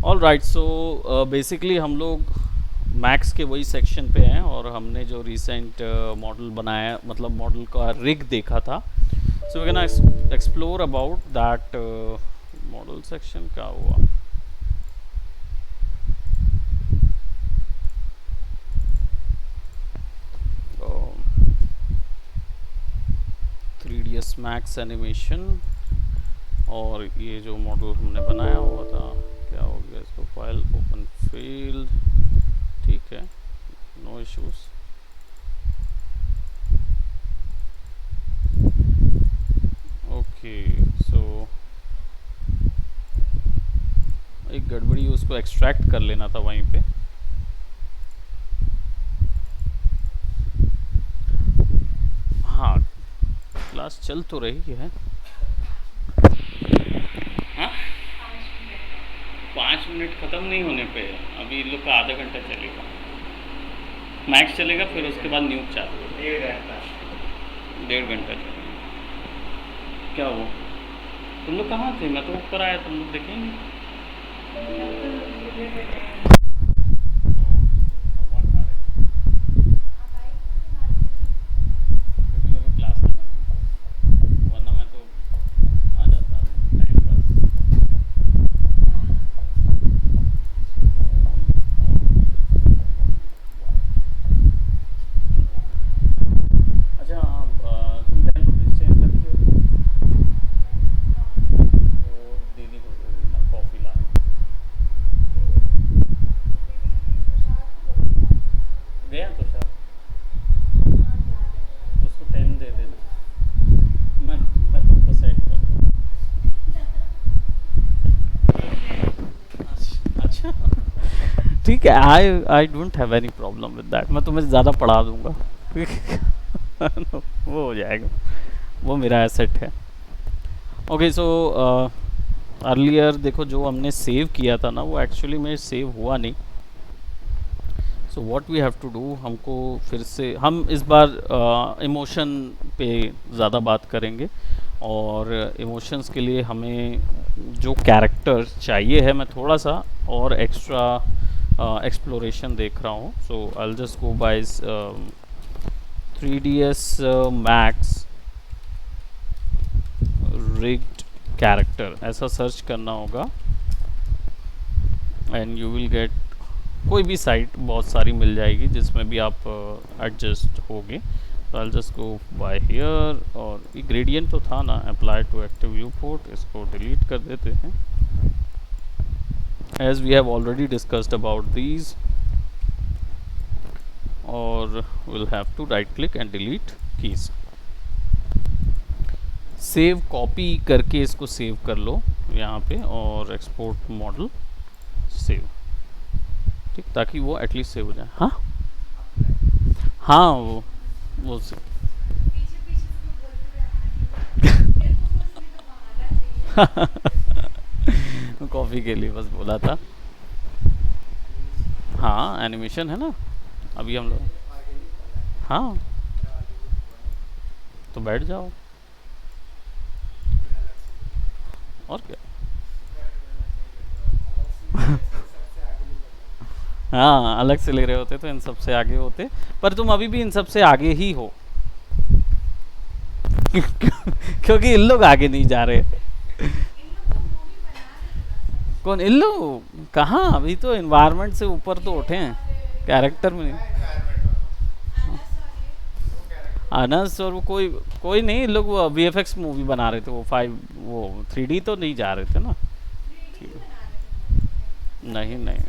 All right, so basically हम लोग max के वही सेक्शन पे हैं और हमने जो रिसेंट मॉडल बनाया, मतलब मॉडल का रिग देखा था। So we can explore about that model section. क्या हुआ? 3ds मैक्स एनिमेशन, और ये जो मॉडल हमने बनाया हुआ था, क्या हो गया इसको? फाइल ओपन फील्ड, ठीक है, नो इश्यूज। ओके, सो एक गड़बड़ी, उसको एक्सट्रैक्ट कर लेना था वहीं पे। हाँ, क्लास चल तो रही है। हाँ, 5 मिनट ख़त्म नहीं होने पे है अभी। इन लोग का आधा घंटा चलेगा, मैक्स चलेगा, फिर उसके बाद न्यूज चालू होगा। 1.5 घंटा, 1.5 घंटा चलेगा। क्या हुआ? तुम लोग कहाँ थे? मैं तो ऊपर आया, तुम लोग देखे नहीं। हवा खा रहे थे। क्योंकि मेरे को क्लास करना था, वरना मैं तो आ जाता टाइम पास। अच्छा हाँ, तुम 10 रुपीज़ चेंज रखे हो तो दीदी को दे देना कॉफ़ी लाने। गया तो सर, तो उसको 10 दे देना। मैं तुमको सेंड कर दूँगा। अच्छा, ठीक है, I I don't have any problem with that. मैं तुम्हें ज़्यादा पढ़ा दूंगा। वो हो जाएगा, वो मेरा एसेट है। ओके, सो अर्लियर देखो, जो हमने सेव किया था ना, वो एक्चुअली में सेव हुआ नहीं। So what we have to do, हमको फिर से, हम इस बार इमोशन पे ज़्यादा बात करेंगे। और इमोशंस के लिए हमें जो कैरेक्टर चाहिए है, मैं थोड़ा सा और एक्स्ट्रा एक्सप्लोरेशन देख रहा हूँ। So I will just go by 3ds Max rigged character, ऐसा सर्च करना होगा एंड यू विल गेट, कोई भी साइट बहुत सारी मिल जाएगी जिसमें भी आप एडजस्ट होगे। तो I just go by here, और ये ग्रेडियंट तो था ना, apply to active viewport, इसको डिलीट कर देते हैं as we have already discussed about these. और will have to right click and delete keys. Save copy करके इसको सेव कर लो यहाँ पे, और एक्सपोर्ट मॉडल सेव, ठीक, ताकि वो एटलीस्ट सेव हो जाए। हाँ हाँ, वो से कॉफ़ी के लिए बस बोला था। हाँ, एनिमेशन है ना अभी हम लोग। हाँ, तो बैठ जाओ, और क्या। हाँ, अलग से ले रहे होते तो इन सब से आगे होते, पर तुम अभी भी इन सब से आगे ही हो। क्योंकि इन लोग आगे नहीं जा रहे। कौन इन लोग? कहाँ, अभी तो एनवायरनमेंट से ऊपर तो उठे हैं, कैरेक्टर में नहीं। अनस और वो कोई कोई नहीं, इन लोग वो वीएफएक्स मूवी बना रहे थे, वो 5, वो 3D तो नहीं जा रहे थे ना। नहीं नहीं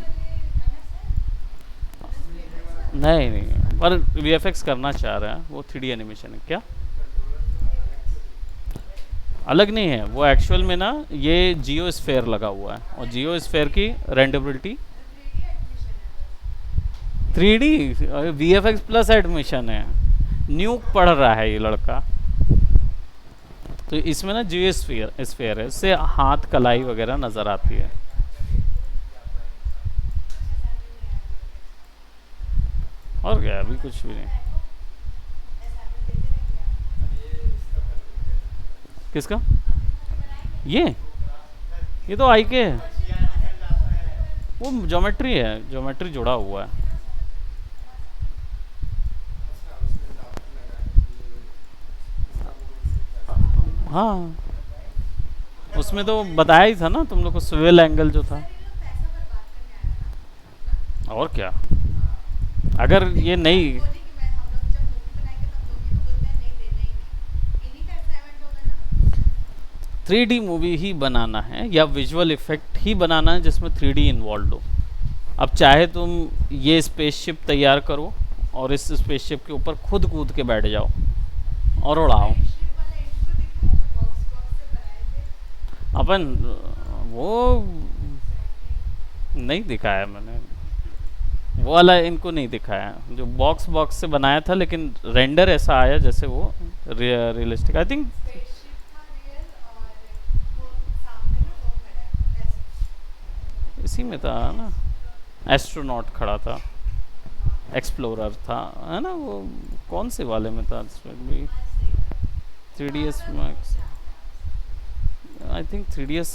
नहीं नहीं, पर वीएफएक्स करना चाह रहे हैं, वो 3D एनिमेशन है क्या, अलग नहीं है वो। एक्चुअल में ना, ये जियो स्फेयर लगा हुआ है, और जियो स्फेयर की रेंडेबिलिटी 3D, वीएफएक्स प्लस एडमिशन है। न्यू पढ़ रहा है ये लड़का, तो इसमें ना जियो स्फेयर स्फेयर है, इससे हाथ कलाई वगैरह नज़र आती है। और क्या, अभी कुछ भी नहीं। किसका? ये ये तो आई के है। वो ज्योमेट्री है, ज्योमेट्री जुड़ा हुआ है। हाँ, उसमें तो बताया ही था ना तुम लोग को, स्विवेल एंगल जो था। और क्या, अगर ये नहीं 3D मूवी ही बनाना है या विजुअल इफेक्ट ही बनाना है जिसमें 3D इन्वॉल्व हो, अब चाहे तुम ये स्पेसशिप तैयार करो और इस स्पेसशिप के ऊपर खुद कूद के बैठ जाओ और उड़ाओ। अपन वो नहीं दिखाया मैंने, वो वाला इनको नहीं दिखाया जो बॉक्स बॉक्स से बनाया था, लेकिन रेंडर ऐसा आया जैसे वो रियलिस्टिक, आई थिंक इसी में था ना, एस्ट्रोनॉट खड़ा था, एक्सप्लोरर था, है ना वो, कौन से वाले में था इसमें भी, 3ds max, I think 3ds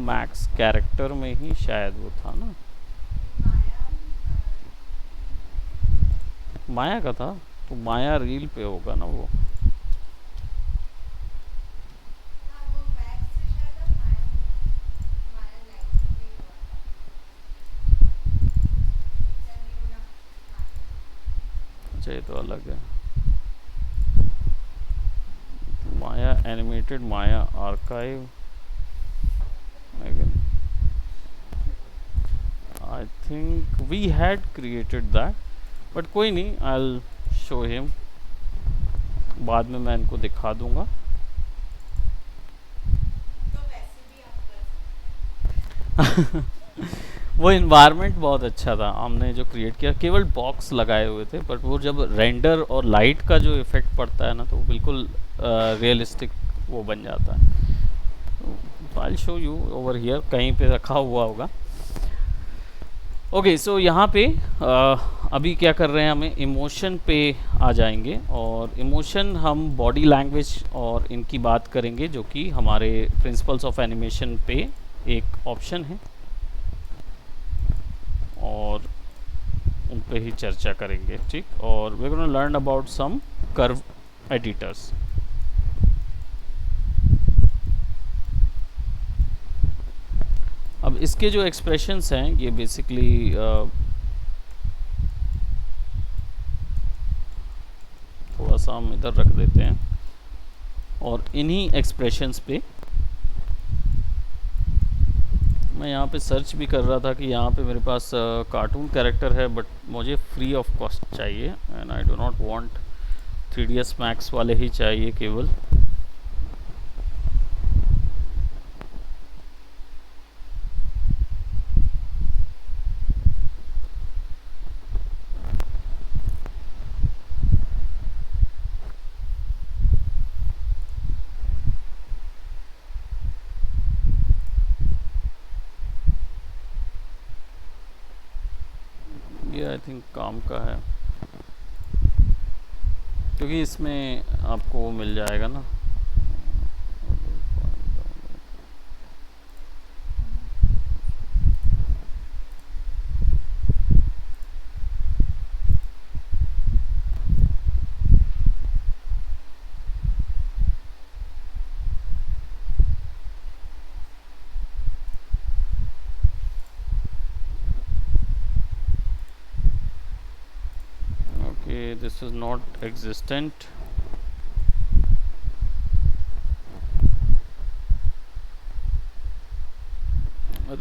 max character में ही शायद वो था ना, माया का था, तो माया रील पे होगा ना वो। अच्छा ये तो अलग है, Maya animated, Maya archive, I think we had created that, but कोई नहीं, आई शो हिम, बाद में मैं इनको दिखा दूंगा। वो इन्वायरमेंट बहुत अच्छा था, हमने जो क्रिएट किया केवल बॉक्स लगाए हुए थे, बट वो जब रेंडर और लाइट का जो इफेक्ट पड़ता है ना, तो वो बिल्कुल रियलिस्टिक वो बन जाता है। I will show you over here, कहीं पे रखा हुआ होगा। ओके सो यहाँ पे अभी क्या कर रहे हैं, हमें इमोशन पे आ जाएंगे, और इमोशन हम बॉडी लैंग्वेज और इनकी बात करेंगे, जो कि हमारे प्रिंसिपल्स ऑफ एनिमेशन पे एक ऑप्शन है, और उन पे ही चर्चा करेंगे, ठीक। और we gonna learn about some curve editors. अब इसके जो एक्सप्रेशंस हैं ये बेसिकली थोड़ा सा हम इधर रख देते हैं, और इन्हीं एक्सप्रेशंस पे मैं यहाँ पे सर्च भी कर रहा था कि यहाँ पे मेरे पास कार्टून कैरेक्टर है, बट मुझे फ्री ऑफ कॉस्ट चाहिए, and I do not want 3ds max वाले ही चाहिए केवल। ये आई थिंक काम का है, क्योंकि इसमें आपको वो मिल जाएगा ना, okay this is not existent.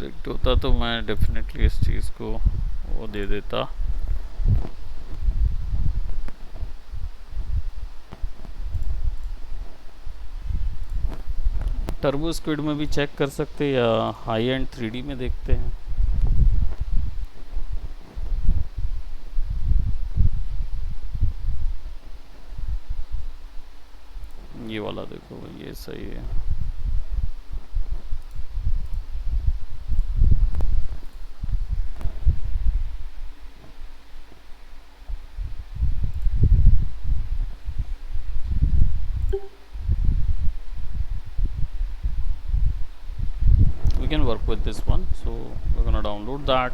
रिक्ट होता तो मैं डेफिनेटली इस चीज़ को वो दे देता। टर्बो स्क्विड में भी चेक कर सकते, या हाई एंड 3D में देखते हैं। ये वाला देखो, ये सही है। We can work with this one, so we're gonna download that.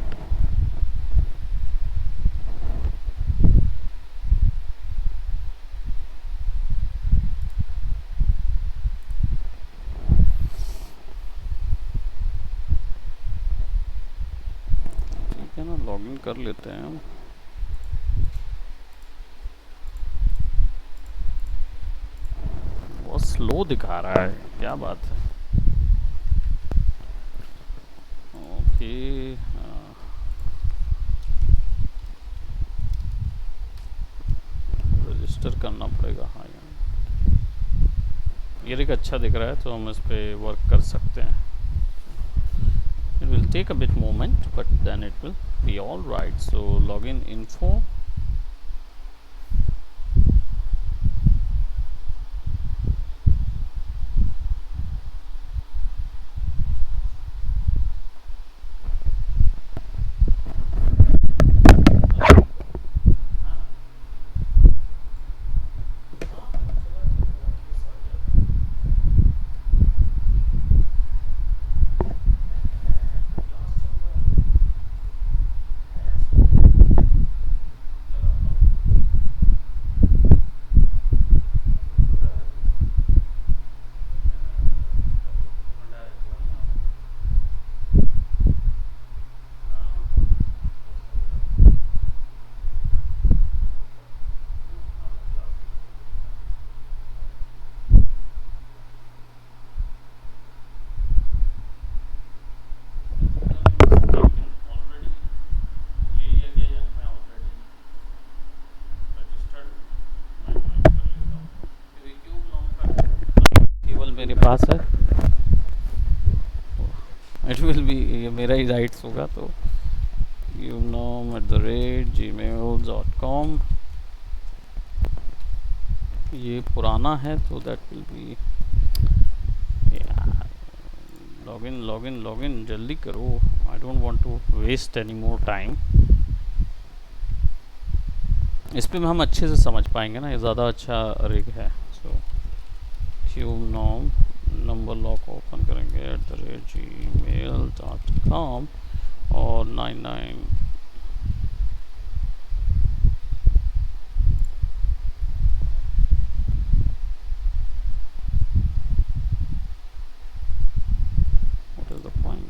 ठीक है ना, लॉगिन कर लेते हैं हम। बहुत स्लो दिखा रहा है, क्या बात है। ओके, रजिस्टर करना पड़ेगा। हाँ यार, ये एक अच्छा दिख रहा है, तो हम इस पर वर्क कर सकते हैं। It will take a bit moment, but then it will be all right. So login info. मेरे पास है, इट विल बी, ये मेरा ही राइट्स होगा, तो unom@gmail.com, ये पुराना है, तो that will be. Login login login जल्दी करो, I don't want to waste any more time. इस पे हम अच्छे से समझ पाएंगे ना, ये ज़्यादा अच्छा रिग है। सो unom नंबर लॉक ओपन करेंगे @gmail.com और 99 what is the point?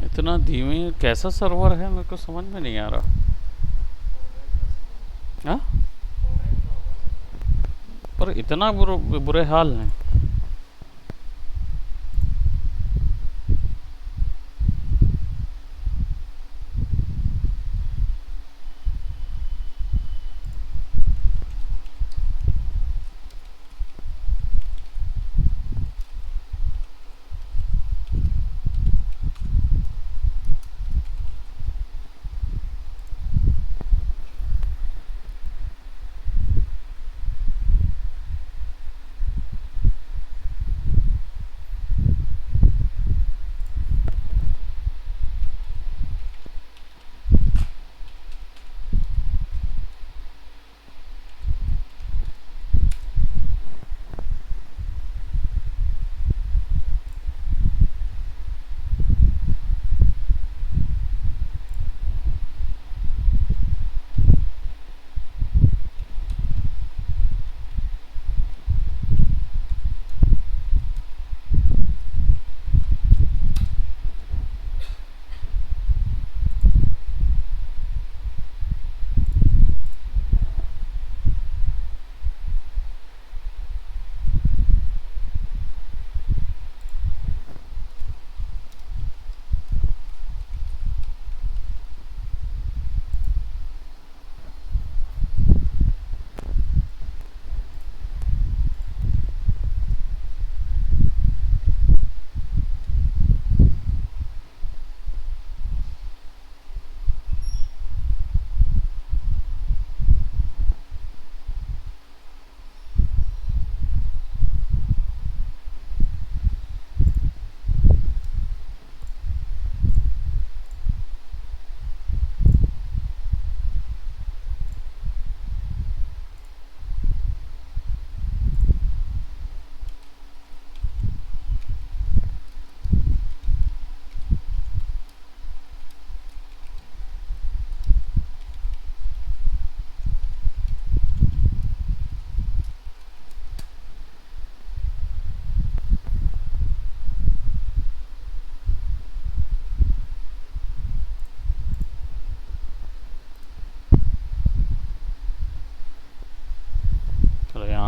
इतना धीमे कैसा सर्वर है, मेरे को समझ में नहीं आ रहा। हाँ, पर इतना बुरे हाल है।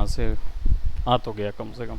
यहाँ से आ तो गया कम से कम।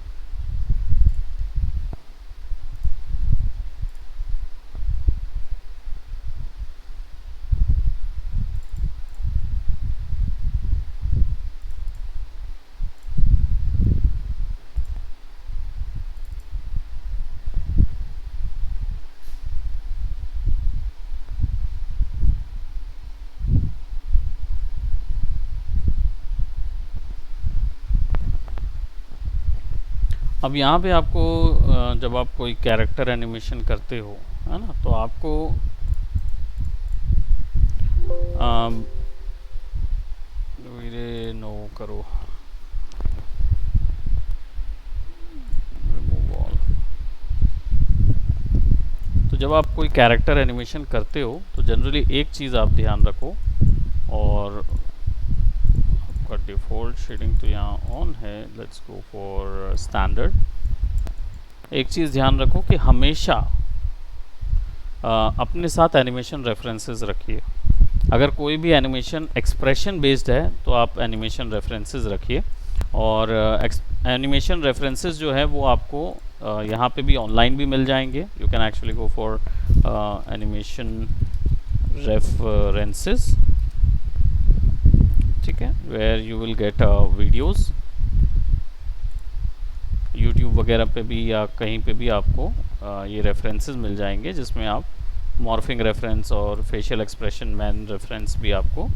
अब यहाँ पे आपको जब आप कोई कैरेक्टर एनिमेशन करते हो, है ना, तो आपको नो करो, रिमूव ऑल। तो जब आप कोई कैरेक्टर एनिमेशन करते हो तो जनरली एक चीज़ आप ध्यान रखो, और आपका डिफ़ॉल्ट शेडिंग तो यहाँ ऑन है, लेट्स गो फॉर स्टैंडर्ड। एक चीज़ ध्यान रखो कि हमेशा अपने साथ एनिमेशन रेफरेंसेस रखिए। अगर कोई भी एनिमेशन एक्सप्रेशन बेस्ड है तो आप एनिमेशन रेफरेंसेस रखिए, और एनिमेशन रेफरेंसेस जो है वो आपको यहाँ पे भी ऑनलाइन भी मिल जाएंगे। You can actually go for animation references, ठीक है, where you will get videos, YouTube वगैरह पे भी या कहीं पे भी आपको ये रेफरेंसेस मिल जाएंगे, जिसमें आप मॉर्फिंग रेफरेंस और फेशियल एक्सप्रेशन मैन रेफरेंस भी आपको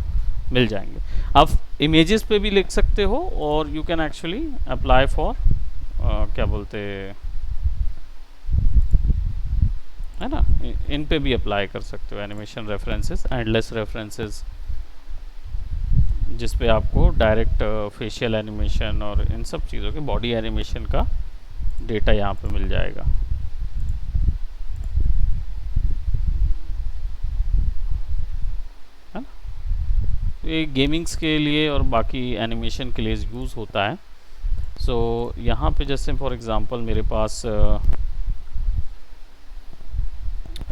मिल जाएंगे। आप इमेजेस पे भी लिख सकते हो, और you can actually apply for क्या बोलते है ना, इन पे भी अप्लाई कर सकते हो एनिमेशन रेफरेंसेस, एंडलेस रेफरेंसेस, जिस पे आपको डायरेक्ट फेशियल एनिमेशन और इन सब चीज़ों के बॉडी एनिमेशन का डेटा यहाँ पे मिल जाएगा। है ना, ये गेमिंग्स के लिए और बाकी एनिमेशन के लिए यूज़ होता है। सो यहाँ पे जैसे फॉर एग्जांपल मेरे पास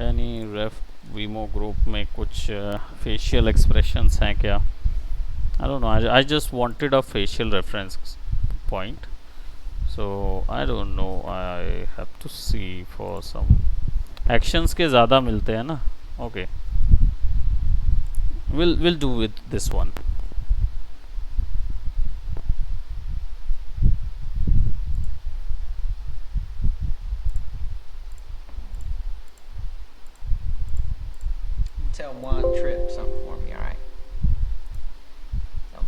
एनी रेफ वीमो ग्रुप में कुछ फेशियल एक्सप्रेशंस हैं क्या? I don't know. I just wanted a facial reference point. So I don't know. I have to see for some actions के ज़्यादा मिलते हैं ना. Okay. We'll do with this one. Tell Juan Tripp something for me, all right?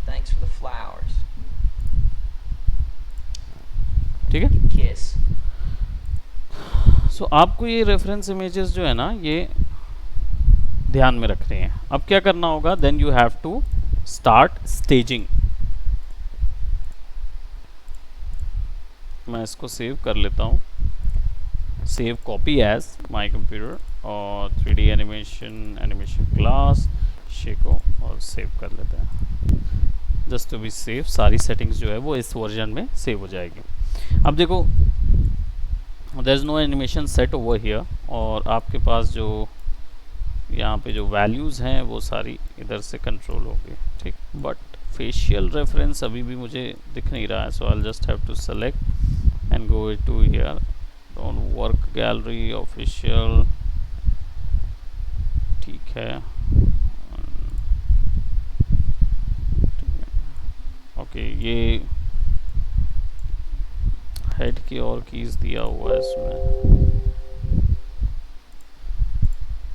Thanks for the flowers. ठीक है, Kiss. सो आपको ये reference images जो है ना, ये ध्यान में रख रहे हैं। अब क्या करना होगा, then you have to start staging. मैं इसको सेव कर लेता हूँ, save copy as my computer, और 3D एनिमेशन क्लास शेको, और सेव कर लेते हैं। जस्ट टू बी सेव, सारी सेटिंग्स जो है वो इस वर्जन में सेव हो जाएगी। अब देखो, there is no animation set over here, और आपके पास जो यहाँ पे जो वैल्यूज़ हैं वो सारी इधर से कंट्रोल होगी, ठीक। बट फेशियल रेफरेंस अभी भी मुझे दिख नहीं रहा है, so I just have to select and go to here on work gallery official, ठीक है। ओके, ये हेड की और कीज दिया हुआ है इसमें,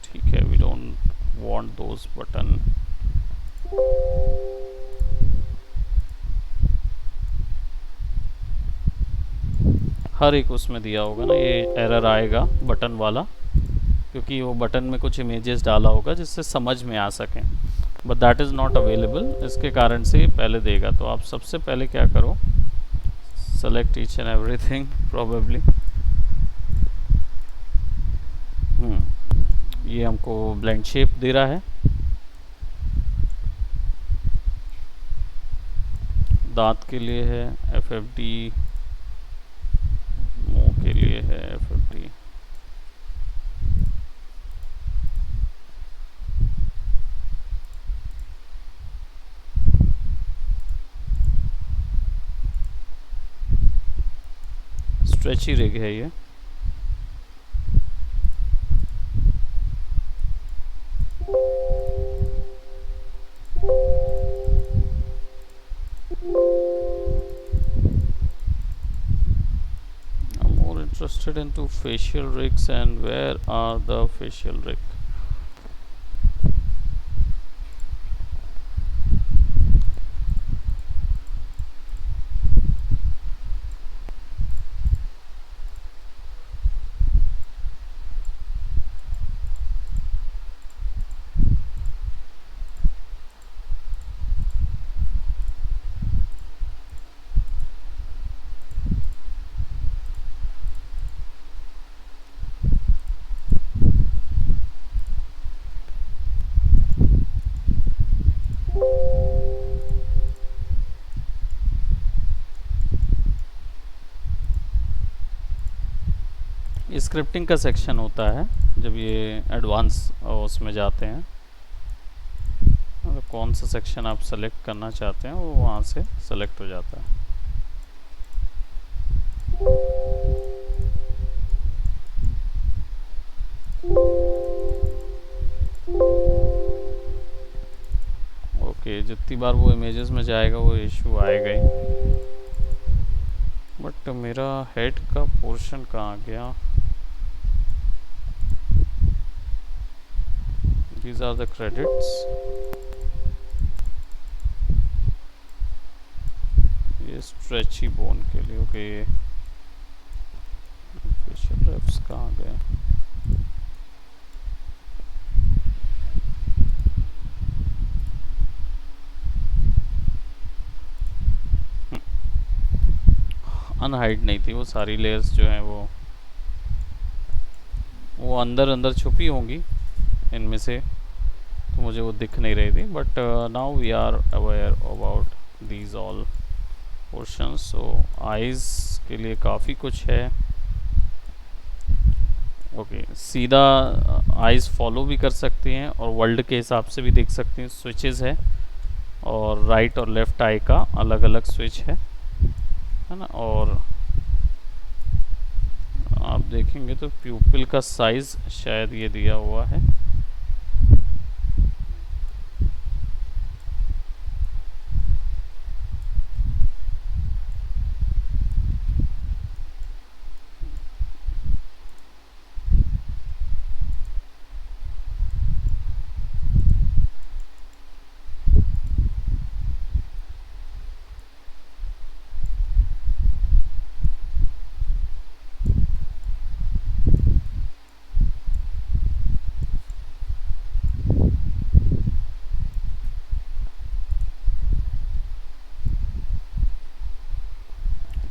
ठीक है। We don't want those button. हर एक उसमें दिया होगा ना, ये एरर आएगा बटन वाला, क्योंकि वो बटन में कुछ इमेजेस डाला होगा जिससे समझ में आ सकें, but that is not available, इसके कारण से पहले देगा। तो आप सबसे पहले क्या करो, select each and everything probably. ये हमको ब्लेंड शेप दे रहा है, दांत के लिए है FFD, मुंह के लिए है FFD। स्ट्रेची रिग है ये। I'm more interested into facial rigs, and where are the facial rig? Scripting का सेक्शन होता है जब ये एडवांस उसमें जाते हैं, मतलब कौन सा सेक्शन आप सेलेक्ट करना चाहते हैं वो वहाँ से सेलेक्ट हो जाता है। ओके, जितनी बार वो इमेजेस में जाएगा वो इशू आएगा ही। बट मेरा हेड का पोर्शन कहाँ गया? These are the credits. ये स्ट्रेची बोन के लिए ओके। फेशियल रेफ्स कहाँ गए? अनहाइड नहीं थी वो सारी लेयर्स जो हैं वो अंदर अंदर छुपी होंगी इनमें से, तो मुझे वो दिख नहीं रही थी। But now we are aware about these all portions. So eyes के लिए काफ़ी कुछ है। ओके, सीधा आइज़ फॉलो भी कर सकती हैं और वर्ल्ड के हिसाब से भी देख सकती हैं। स्विचेस है और राइट और लेफ़्ट आई का अलग अलग स्विच है ना। और आप देखेंगे तो प्यूपिल का साइज़ शायद ये दिया हुआ है।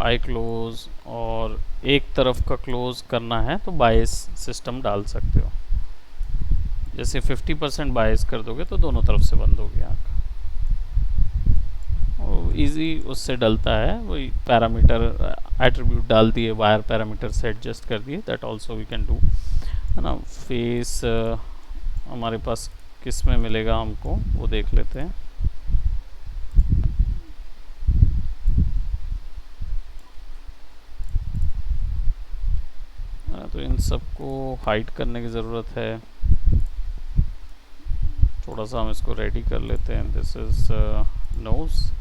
आई क्लोज, और एक तरफ का क्लोज करना है तो बायस सिस्टम डाल सकते हो। जैसे 50% बायस कर दोगे तो दोनों तरफ से बंद होगी आँख। इजी उससे डलता है, वही पैरामीटर एट्रीब्यूट डाल दिए, वायर पैरामीटर से एडजस्ट कर दिए, that also we can do, है ना। फेस हमारे पास किस में मिलेगा हमको वो देख लेते हैं। तो इन सबको हाइड करने की ज़रूरत है। थोड़ा सा हम इसको रेडी कर लेते हैं। This is nose.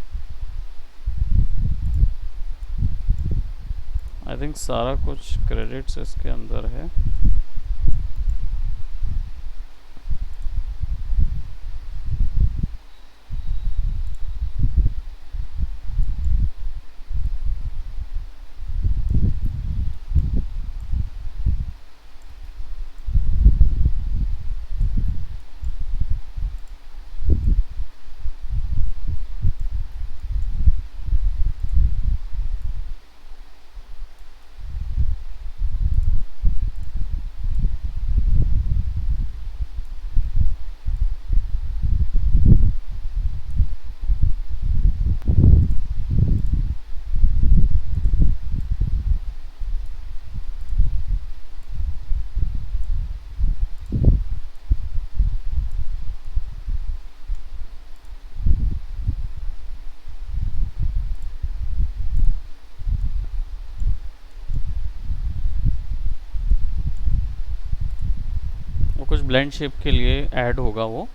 I think सारा कुछ क्रेडिट्स इसके अंदर है। ब्लेंड शेप के लिए ऐड होगा वो।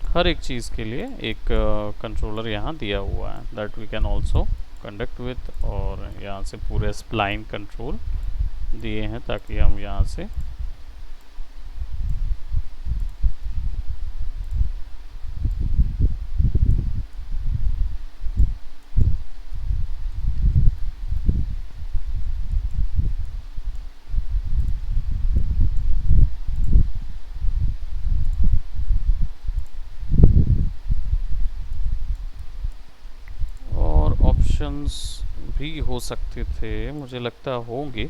हर एक चीज़ के लिए एक कंट्रोलर यहाँ दिया हुआ है that we can also conduct with, और यहाँ से पूरे स्प्लाइन कंट्रोल दिए हैं ताकि हम यहाँ से ऑप्शंस भी हो सकते थे, मुझे लगता होंगे,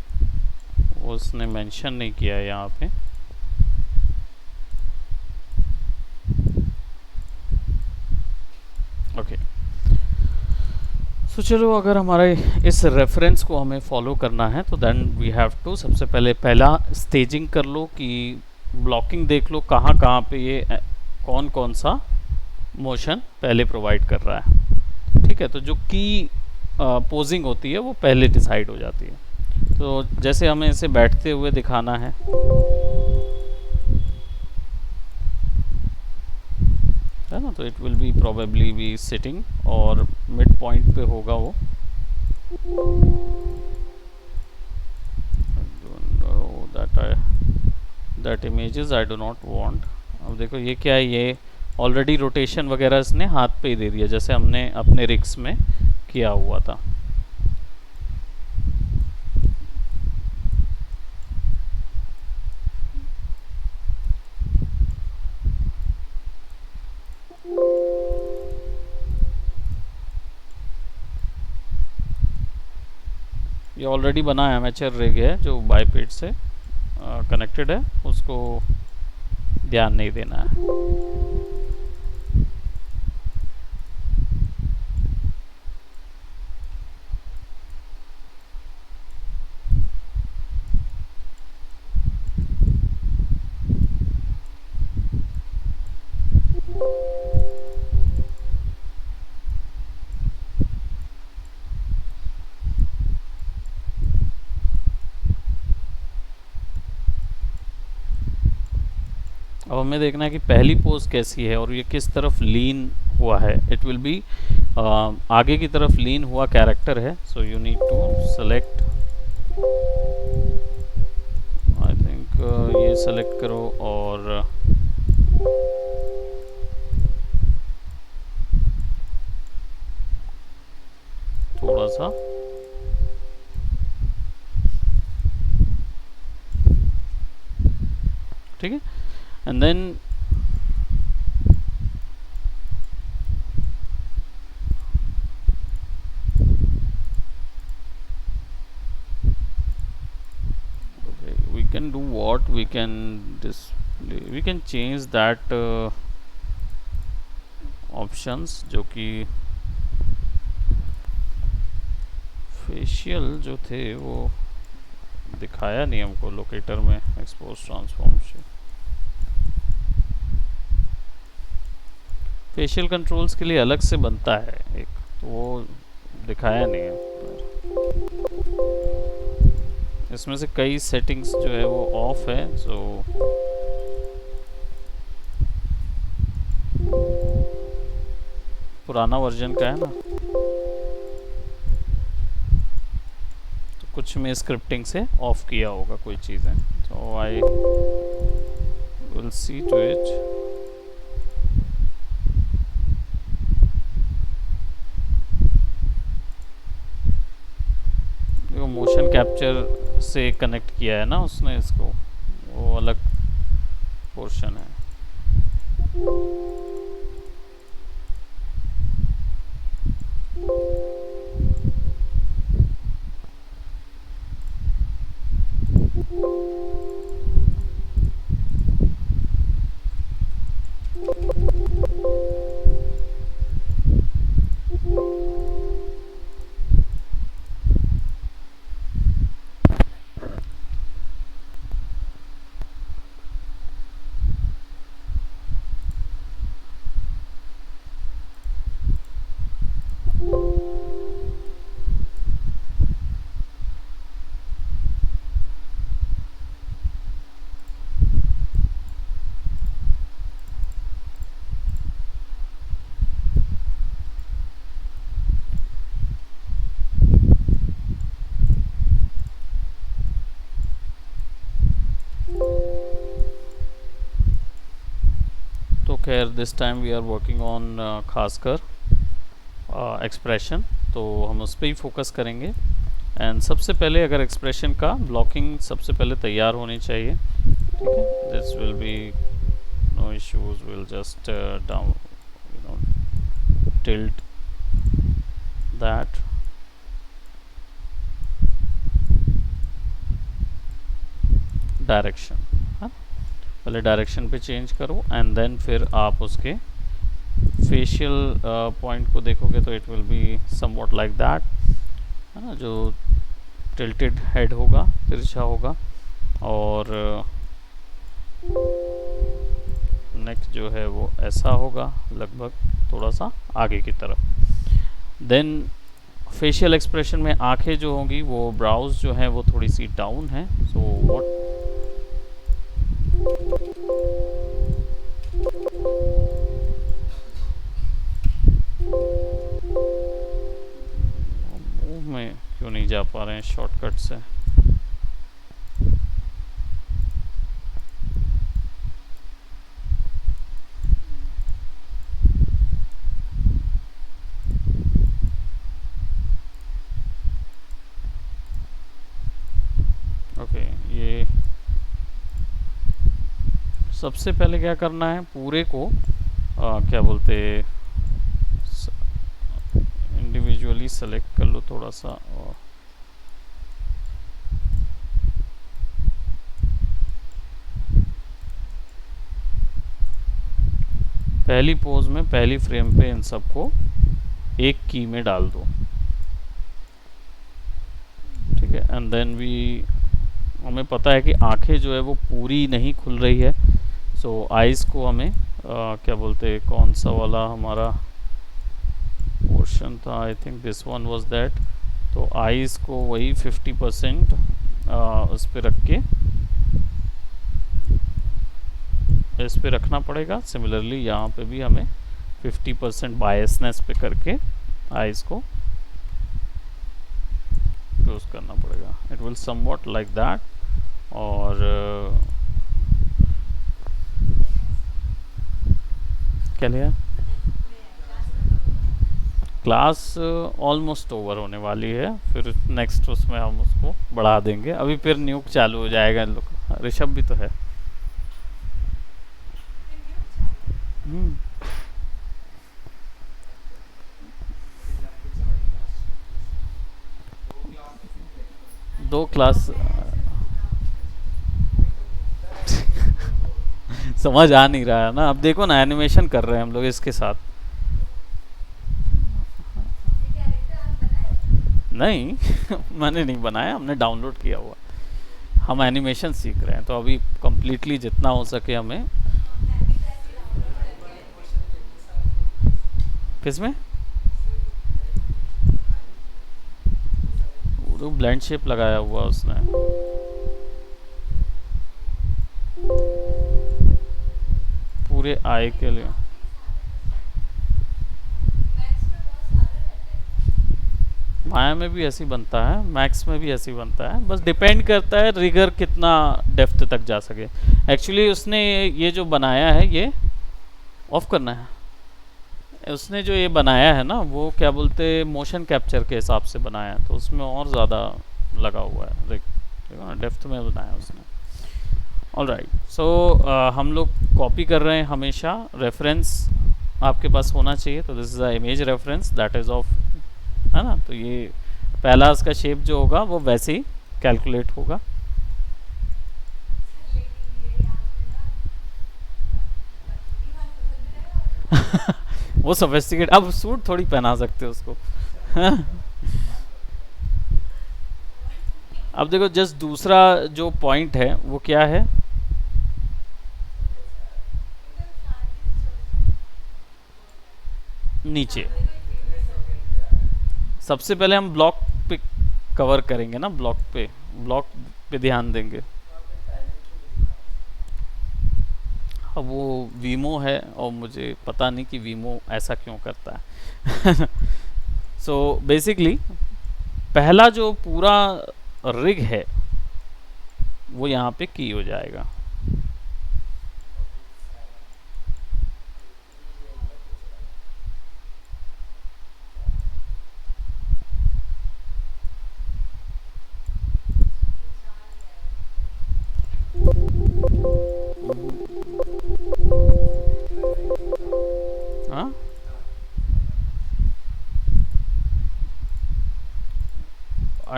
वो उसने मेंशन नहीं किया है यहाँ पे। ओके सो चलो, अगर हमारे इस रेफरेंस को हमें फॉलो करना है तो देन वी हैव टू सबसे पहले पहला स्टेजिंग कर लो कि ब्लॉकिंग देख लो कहाँ कहाँ पे ये कौन कौन सा मोशन पहले प्रोवाइड कर रहा है। ठीक है, तो जो की पोजिंग होती है वो पहले डिसाइड हो जाती है। तो जैसे हमें इसे बैठते हुए दिखाना है ना, तो it will be probably be sitting और मिड पॉइंट पे होगा वो। That images I do not want. अब देखो ये क्या है, ये ऑलरेडी रोटेशन वगैरह इसने हाथ पे ही दे दिया जैसे हमने अपने रिक्स में किया हुआ था। ये ऑलरेडी बना है एमेचर रिग है जो बाईपेट से कनेक्टेड है, उसको ध्यान नहीं देना है। अब हमें देखना है कि पहली पोज कैसी है और ये किस तरफ लीन हुआ है। इट विल बी आगे की तरफ लीन हुआ कैरेक्टर है, so you need to select, I think ये सेलेक्ट करो और थोड़ा सा ठीक है, and then okay, we can do what we can display, we can change that options जो कि फेशियल जो थे वो दिखाया नहीं हमको लोकेटर में एक्सपोज ट्रांसफॉर्म से। फेशियल कंट्रोल्स के लिए अलग से बनता है एक, तो वो दिखाया नहीं है। इसमें से कई सेटिंग्स जो है वो ऑफ है, सो पुराना वर्जन का है ना, तो कुछ में स्क्रिप्टिंग से ऑफ किया होगा कोई चीज़ें, तो I will see to it. Motion capture से कनेक्ट किया है ना उसने इसको, वो अलग पोर्शन है। खैर this time we are working on खासकर एक्सप्रेशन, तो हम उस पर ही फोकस करेंगे। एंड सबसे पहले अगर एक्सप्रेशन का ब्लॉकिंग सबसे पहले तैयार होनी चाहिए, ठीक है। This will be no issues, will just down you know tilt that. Direction, हाँ, पहले डायरेक्शन पे चेंज करो एंड देन फिर आप उसके फेशियल पॉइंट को देखोगे तो it will be somewhat like that, है ना, जो टिल्टेड हेड होगा, तिरछा होगा, और नेक जो है वो ऐसा होगा, लगभग थोड़ा सा आगे की तरफ। देन फेशियल एक्सप्रेशन में आंखें जो होंगी वो ब्राउज जो है वो थोड़ी सी डाउन है, सो व्हाट मूव में क्यों नहीं जा पा रहे हैं शॉर्टकट से। ओके, ये सबसे पहले क्या करना है, पूरे को क्या बोलते, इंडिविजुअली सेलेक्ट कर लो थोड़ा सा, और पहली पोज में पहली फ्रेम पे इन सबको एक की में डाल दो, ठीक है। एंड देन वी, हमें पता है कि आंखें जो है वो पूरी नहीं खुल रही है, सो आइज़ को हमें क्या बोलते, कौन सा वाला हमारा पोर्शन था, I think this one was that, तो आइज़ को वही 50% उस पर रख के इस पे रखना पड़ेगा। सिमिलरली यहाँ पे भी हमें 50% बायसनेस पे करके आइज़ को क्लोज करना पड़ेगा। It will somewhat like that. और क्या लिया, क्लास ऑलमोस्ट ओवर होने वाली है, फिर नेक्स्ट उसमें हम उसको बढ़ा देंगे। अभी फिर न्यू चालू हो जाएगा इन लोग, ऋषभ भी तो है। दो क्लास समझ आ नहीं रहा है ना। अब देखो ना, एनिमेशन कर रहे हैं हम लोग इसके साथ। नहीं मैंने नहीं बनाया, हमने डाउनलोड किया हुआ। हम एनिमेशन सीख रहे हैं, तो अभी कंप्लीटली जितना हो सके हमें। किसमें वो ब्लेंड शेप लगाया हुआ उसने। पूरे आई के लिए माया में भी ऐसी बनता है, मैक्स में भी ऐसी बनता है, बस डिपेंड करता है रिगर कितना डेप्थ तक जा सके। एक्चुअली उसने ये जो बनाया है, ये ऑफ करना है। उसने जो ये बनाया है ना, वो क्या बोलते, मोशन कैप्चर के हिसाब से बनाया है, तो उसमें और ज़्यादा लगा हुआ है, देख ना, डेप्थ में बनाया उसने। ऑलराइट, सो हम लोग कॉपी कर रहे हैं हमेशा। रेफरेंस आपके पास होना चाहिए, तो this is a image reference that is of, है ना। तो ये पहला उसका शेप जो होगा वो वैसे ही कैलकुलेट होगा। वो सोफिस्टिकेट, अब सूट थोड़ी पहना सकते हो उसको। अब देखो, जस्ट दूसरा जो पॉइंट है वो क्या है, नीचे। सबसे पहले हम ब्लॉक पे कवर करेंगे ना, ब्लॉक पे ध्यान देंगे। अब वो वीमो है और मुझे पता नहीं कि वीमो ऐसा क्यों करता है। सो बेसिकली पहला जो पूरा रिग है वो यहाँ पे की हो जाएगा।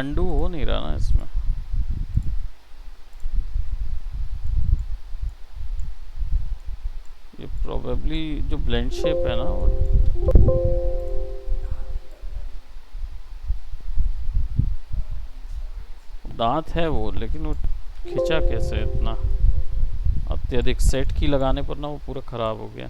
अंडू हो नहीं रहा ना इसमें। ये प्रोबेबली जो ब्लेंड शेप है ना वो दांत है वो, लेकिन वो खिंचा कैसे इतना। अत्यधिक सेट की लगाने पर ना वो पूरा खराब हो गया।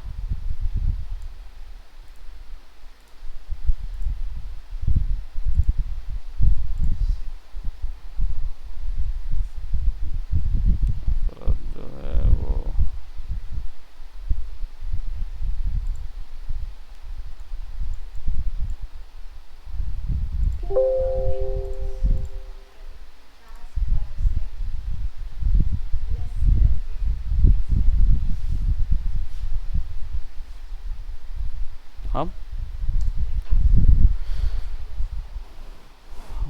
पर अब जो है वो हम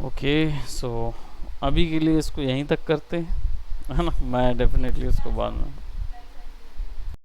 ओके। सो अभी के लिए इसको यहीं तक करते हैं, है ना। मैं डेफिनेटली इसको बाद में